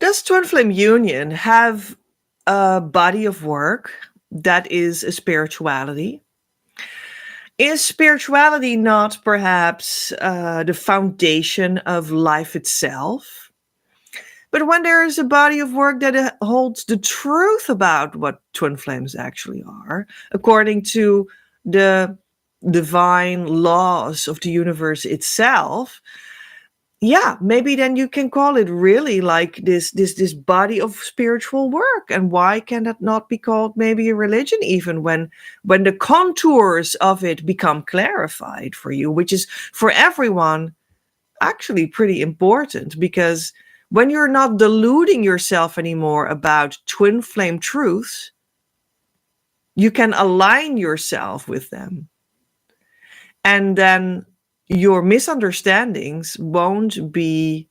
Does Twin Flame Union have a body of work that is a spirituality? Is spirituality not perhaps the foundation of life itself? But when there is a body of work that holds the truth about what twin flames actually are, according to the divine laws of the universe itself, yeah, maybe then you can call it really like this body of spiritual work. And why can that not be called maybe a religion, even when the contours of it become clarified for you, which is for everyone actually pretty important, because when you're not deluding yourself anymore about twin flame truths, you can align yourself with them. And then your misunderstandings won't be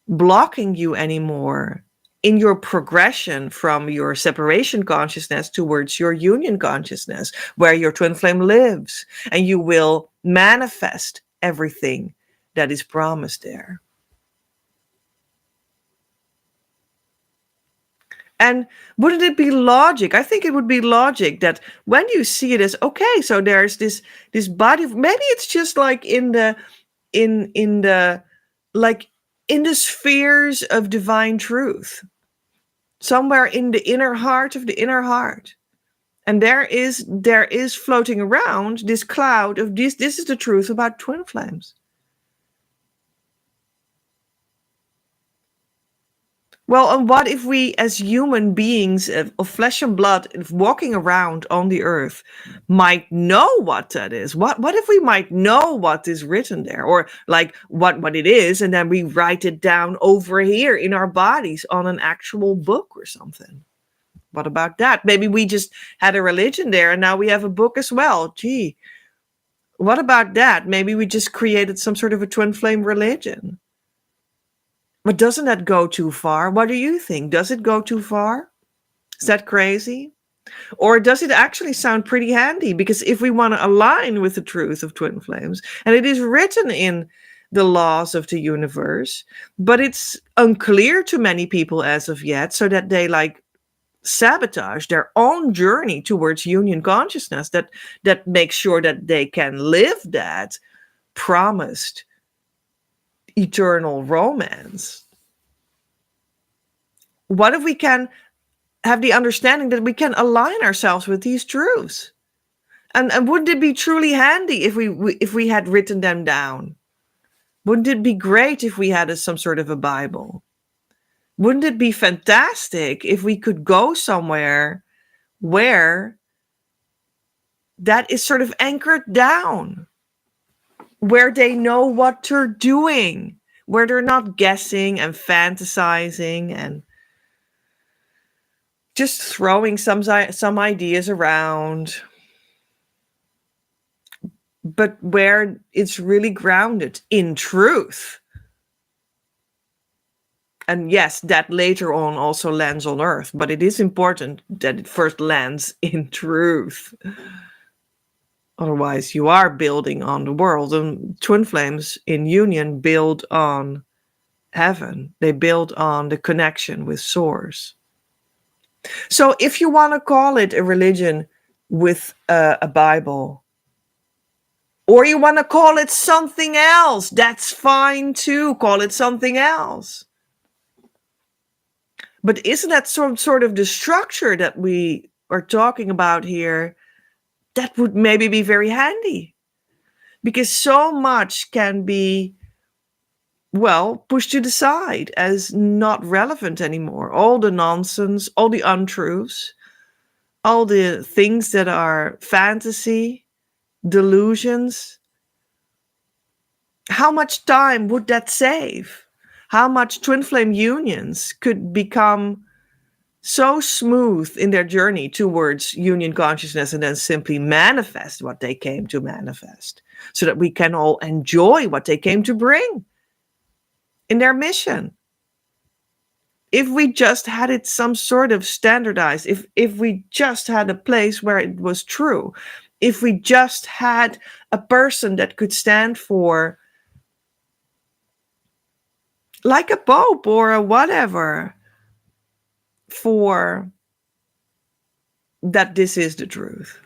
blocking you anymore in your progression from your separation consciousness towards your union consciousness, where your twin flame lives, and you will manifest everything that is promised there. And wouldn't it be logic? I think it would be logic that when you see it as, okay, so there's this body of, maybe it's just like in the like in the spheres of divine truth, somewhere in the inner heart of the inner heart. And there is floating around this cloud of this is the truth about twin flames. Well, and what if we, as human beings of flesh and blood, walking around on the earth, might know what that is? What if we might know what is written there, or like what it is, and then we write it down over here in our bodies on an actual book or something? What about that? Maybe we just had a religion there, and now we have a book as well. Gee, what about that? Maybe we just created some sort of a twin flame religion. But doesn't that go too far? What do you think? Does it go too far? Is that crazy? Or does it actually sound pretty handy? Because if we want to align with the truth of twin flames, and it is written in the laws of the universe, but it's unclear to many people as of yet, so that they like sabotage their own journey towards union consciousness, that makes sure that they can live that promised eternal romance. What if we can have the understanding that we can align ourselves with these truths? And wouldn't it be truly handy if we had written them down? Wouldn't it be great if we had some sort of a Bible? Wouldn't it be fantastic if we could go somewhere where that is sort of anchored down, where they know what they're doing, where they're not guessing and fantasizing and just throwing some ideas around, but where it's really grounded in truth. And yes, that later on also lands on earth, but it is important that it first lands in truth. Otherwise, you are building on the world. And twin flames in union build on heaven. They build on the connection with source. So if you want to call it a religion with a Bible, or you want to call it something else, that's fine too. Call it something else. But isn't that some sort of the structure that we are talking about here? That would maybe be very handy, because so much can be, well, pushed to the side as not relevant anymore. All the nonsense, all the untruths, all the things that are fantasy, delusions. How much time would that save? How much twin flame unions could become so smooth in their journey towards union consciousness, and then simply manifest what they came to manifest, so that we can all enjoy what they came to bring in their mission. If we just had it some sort of standardized, if we just had a place where it was true, if we just had a person that could stand for like a pope or a whatever, for that this is the truth.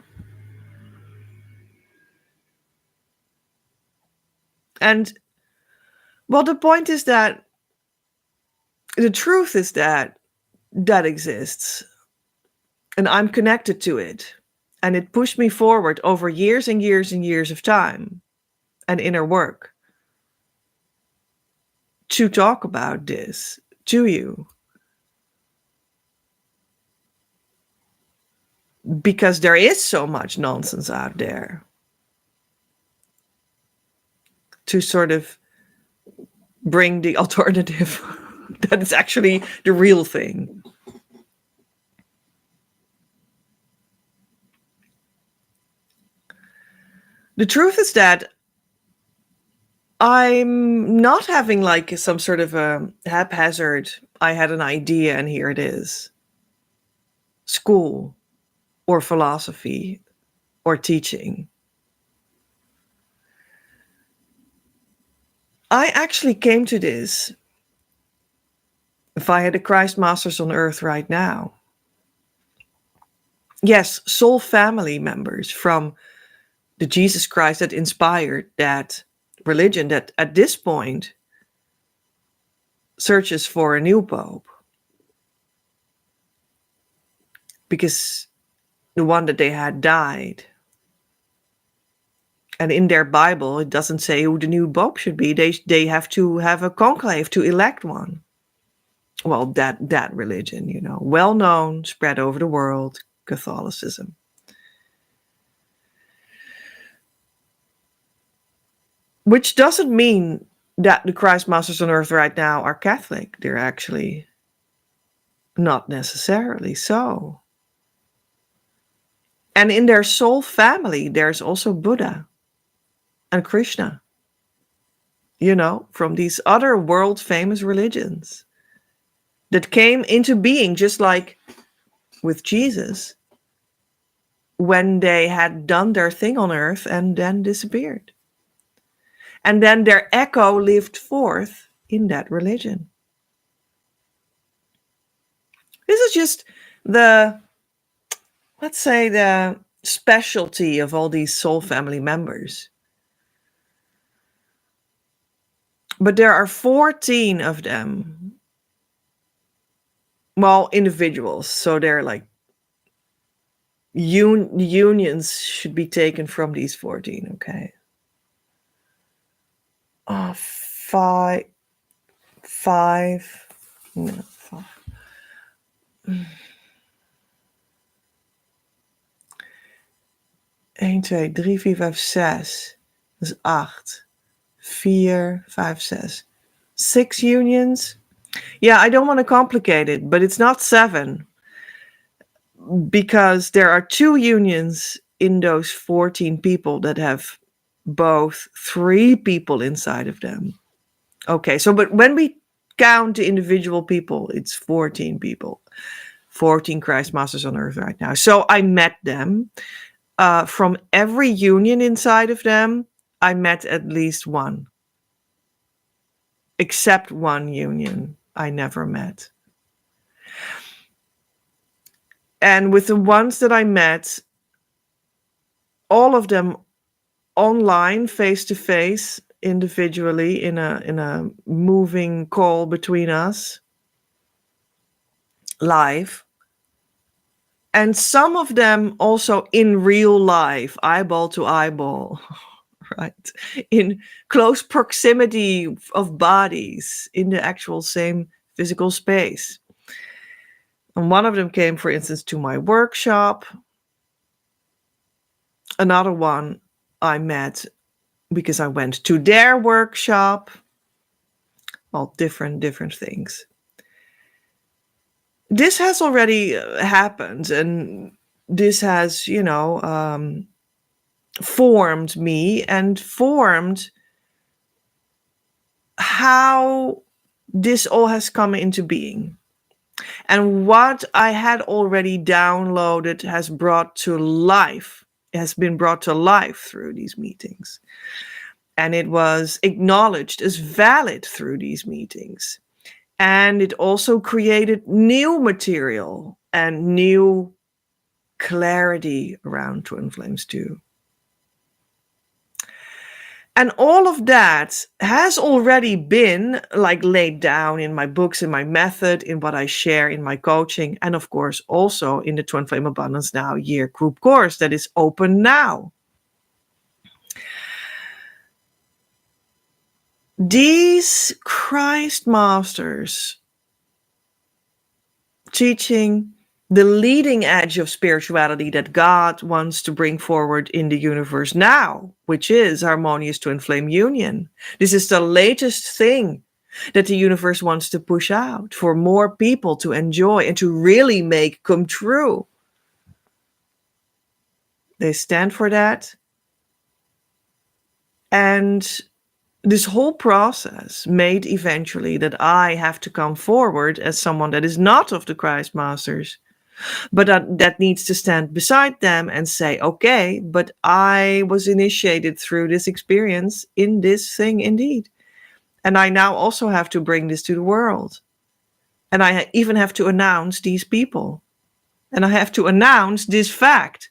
And well, the point is that the truth is that that exists, and I'm connected to it. And it pushed me forward over years and years and years of time and inner work to talk about this to you. Because there is so much nonsense out there to sort of bring the alternative that is actually the real thing. The truth is that I'm not having like some sort of a haphazard, I had an idea and here it is, school or philosophy or teaching. I actually came to this if I had a Christ Masters on earth right now. Yes, soul family members from the Jesus Christ that inspired that religion that at this point searches for a new pope. Because the one that they had died. And in their Bible, it doesn't say who the new pope should be. They have to have a conclave to elect one. Well, that religion, you know, well known, spread over the world, Catholicism. Which doesn't mean that the Christ Masters on earth right now are Catholic. They're actually not necessarily so. And in their soul family, there's also Buddha and Krishna, you know, from these other world famous religions that came into being just like with Jesus when they had done their thing on earth and then disappeared. And then their echo lived forth in that religion. This is just the, let's say, the specialty of all these soul family members. But there are 14 of them. Well, individuals. So they're like, unions should be taken from these 14, okay? Five. No, 5. 1, 2, 3, 4, 5, 6. Dat is 8. 4, 5, 6. 6 unions. Yeah, I don't want to complicate it, but it's not 7. Because there are 2 unions in those 14 people that have both 3 people inside of them. Okay, so but when we count the individual people, it's 14 people. 14 Christ Masters on earth right now. So I met them. From every union inside of them, I met at least one. Except one union I never met. And with the ones that I met, all of them online, face to face, individually, in a moving call between us, live. And some of them also in real life, eyeball to eyeball, right? In close proximity of bodies in the actual same physical space. And one of them came, for instance, to my workshop. Another one I met because I went to their workshop. Well, different things. This has already happened, and this has, formed me and formed how this all has come into being. And what I had already downloaded has been brought to life through these meetings. and it was acknowledged as valid through these meetings. And it also created new material and new clarity around twin flames too. And all of that has already been like laid down in my books, in my method, in what I share in my coaching, and of course also in the Twin Flame Abundance Now year group course that is open now. These Christ Masters teaching the leading edge of spirituality that God wants to bring forward in the universe now, which is harmonious twin flame union. This is the latest thing that the universe wants to push out for more people to enjoy and to really make come true. They stand for that. And this whole process made eventually that I have to come forward as someone that is not of the Christ Masters, but that needs to stand beside them and say, okay, but I was initiated through this experience in this thing indeed. And I now also have to bring this to the world. And I even have to announce these people. And I have to announce this fact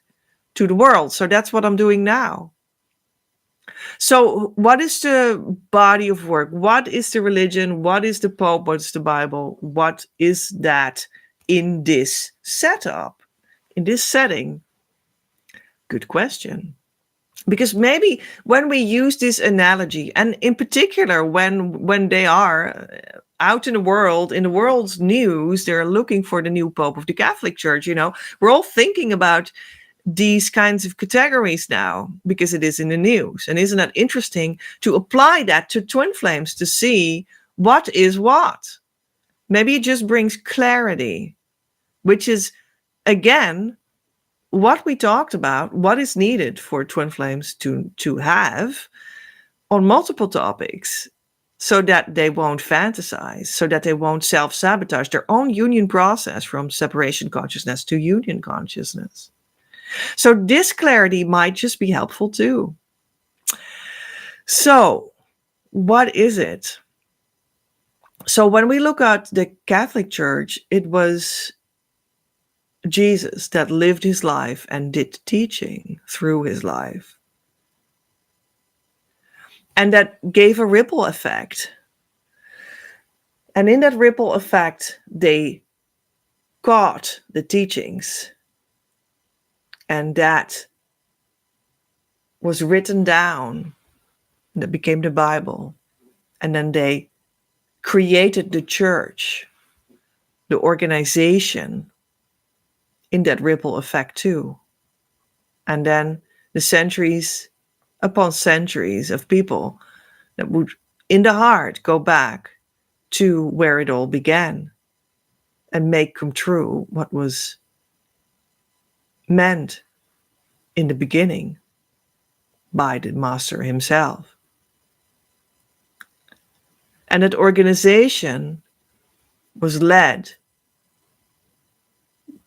to the world. So that's what I'm doing now. So what is the body of work? What is the religion? What is the Pope? What is the Bible? What is that in this setup, in this setting? Good question. Because maybe when we use this analogy, and in particular when they are out in the world's news, they're looking for the new Pope of the Catholic Church, we're all thinking about these kinds of categories now because it is in the news. And isn't that interesting to apply that to twin flames to see what is what? Maybe it just brings clarity, which is, again, what we talked about, what is needed for twin flames to have on multiple topics so that they won't fantasize, so that they won't self-sabotage their own union process from separation consciousness to union consciousness. So this clarity might just be helpful too. So what is it? So when we look at the Catholic Church, it was Jesus that lived his life and did teaching through his life. And that gave a ripple effect. And in that ripple effect, they caught the teachings. And that was written down. That became the Bible. And then they created the church, the organization, in that ripple effect too. And then the centuries upon centuries of people that would, in the heart, go back to where it all began and make come true what was meant in the beginning by the Master himself. And that organization was led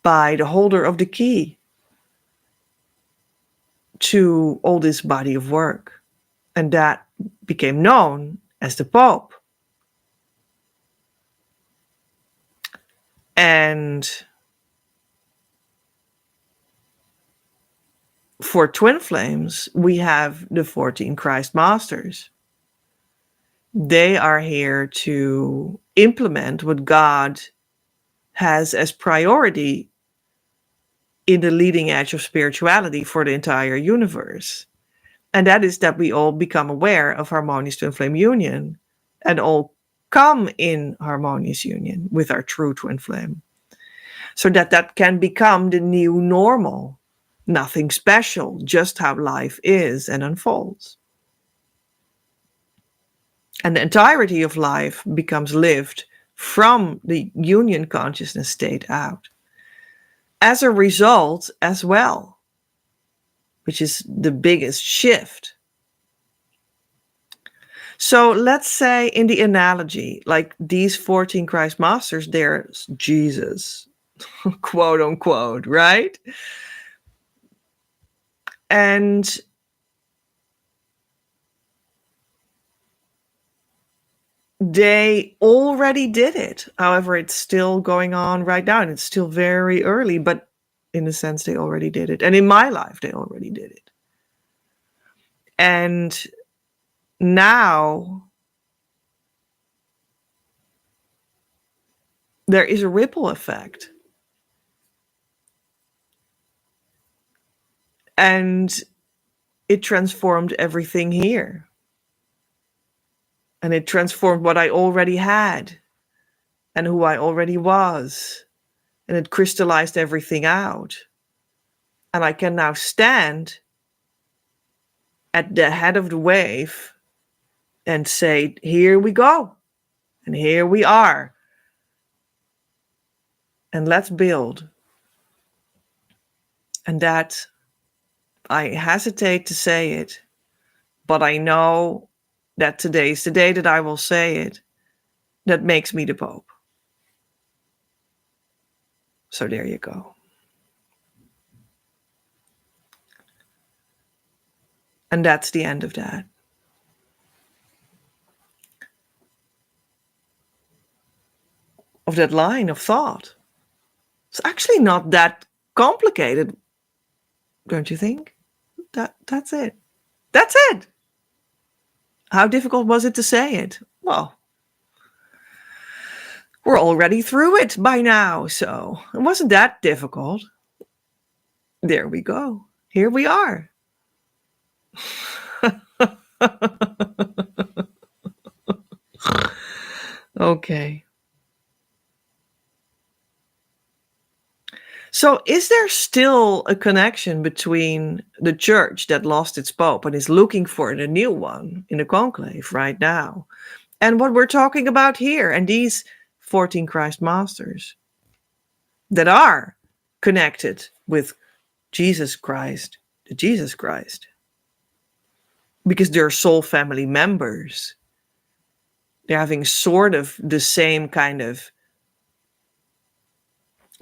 by the holder of the key to all this body of work. And that became known as the Pope. And for twin flames, we have the 14 Christ Masters. They are here to implement what God has as priority in the leading edge of spirituality for the entire universe. And that is that we all become aware of harmonious twin flame union and all come in harmonious union with our true twin flame. So that can become the new normal. Nothing special, just how life is and unfolds. And the entirety of life becomes lived from the union consciousness state out. As a result as well, which is the biggest shift. So let's say in the analogy, like these 14 Christ Masters, there's Jesus, quote unquote, right? And They already did it. However, it's still going on right now, and it's still very early, but in a sense, they already did it. And in my life, they already did it. And now there is a ripple effect. And it transformed everything here. And it transformed what I already had and who I already was. And it crystallized everything out. And I can now stand at the head of the wave and say, here we go. And here we are. And let's build. And that, I hesitate to say it, but I know that today is the day that I will say it. That makes me the Pope. So there you go. And that's the end of that. Of that line of thought. It's actually not that complicated, don't you think? That's it. That's it. How difficult was it to say it? Well, we're already through it by now, so it wasn't that difficult. There we go. Here we are. Okay. So is there still a connection between the church that lost its pope and is looking for a new one in the conclave right now and what we're talking about here and these 14 Christ Masters that are connected with Jesus Christ, the Jesus Christ, because they're soul family members. They're having sort of the same kind of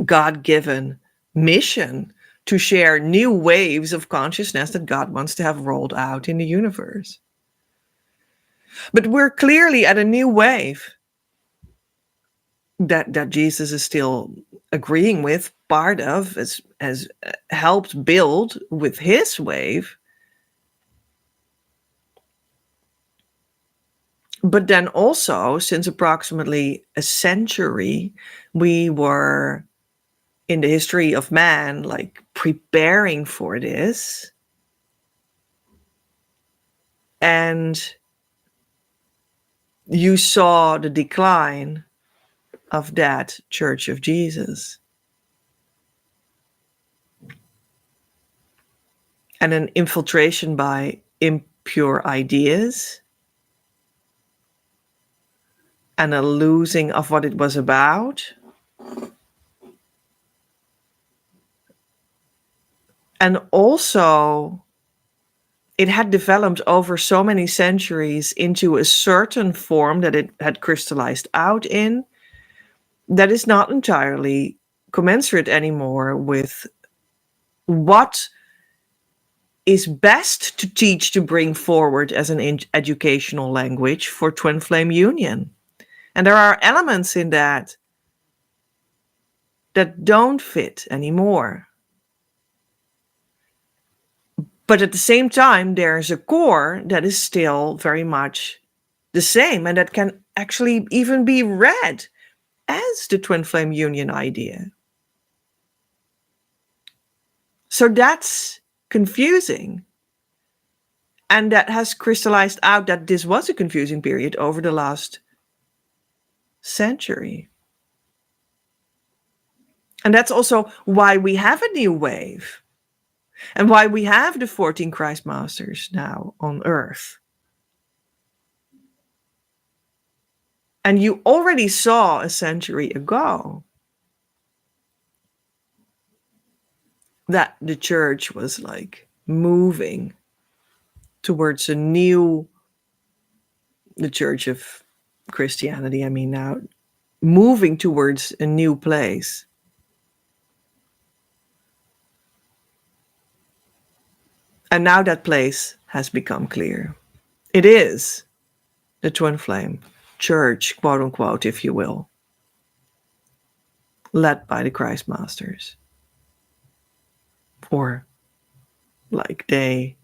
God-given mission to share new waves of consciousness that God wants to have rolled out in the universe. But we're clearly at a new wave that Jesus is still agreeing with, part of, as helped build with his wave. But then also, since approximately a century, we were in the history of man, like preparing for this. And you saw the decline of that Church of Jesus. And an infiltration by impure ideas. And a losing of what it was about. And also, it had developed over so many centuries into a certain form that it had crystallized out in that is not entirely commensurate anymore with what is best to teach to bring forward as an educational language for twin flame union. And there are elements in that don't fit anymore. But at the same time, there's a core that is still very much the same and that can actually even be read as the twin flame union idea. So that's confusing. And that has crystallized out that this was a confusing period over the last century. And that's also why we have a new wave. And why we have the 14 Christ Masters now on Earth. And you already saw a century ago that the church was like moving towards the church of Christianity, I mean now, moving towards a new place. And now that place has become clear. It is the twin flame church, quote unquote, if you will, led by the Christ Masters. Or like they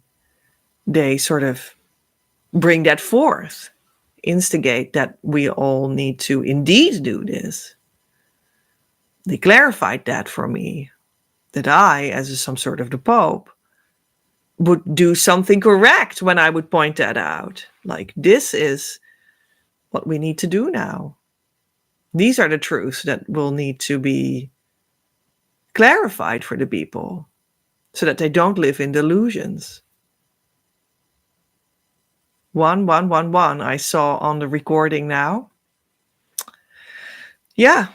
sort of bring that forth, instigate that we all need to indeed do this. They clarified that for me, that I, as some sort of the Pope, would do something correct when I would point that out. Like, this is what we need to do now. These are the truths that will need to be clarified for the people so that they don't live in delusions. 1111, I saw on the recording now. Yeah,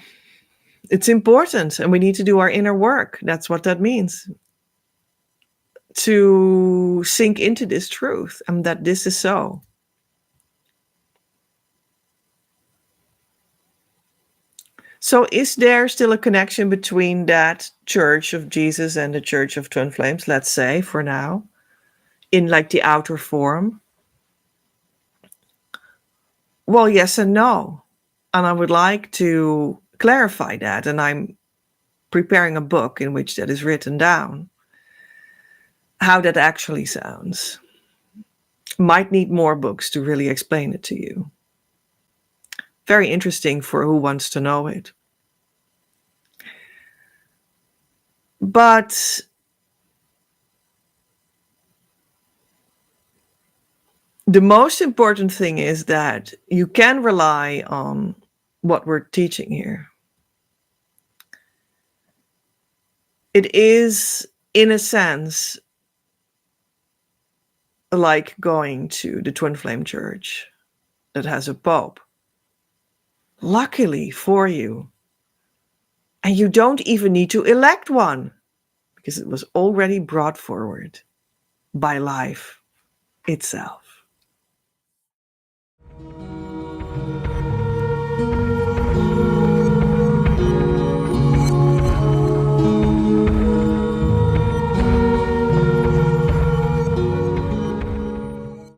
it's important, and we need to do our inner work. That's what that means. To sink into this truth and that this is so. So is there still a connection between that Church of Jesus and the Church of Twin Flames, let's say, for now, in like the outer form? Well, yes and no. And I would like to clarify that. And I'm preparing a book in which that is written down. How that actually sounds. Might need more books to really explain it to you. Very interesting for who wants to know it. But the most important thing is that you can rely on what we're teaching here. It is, in a sense, like going to the Twin Flame Church that has a Pope. Luckily for you. And you don't even need to elect one, because it was already brought forward by life itself.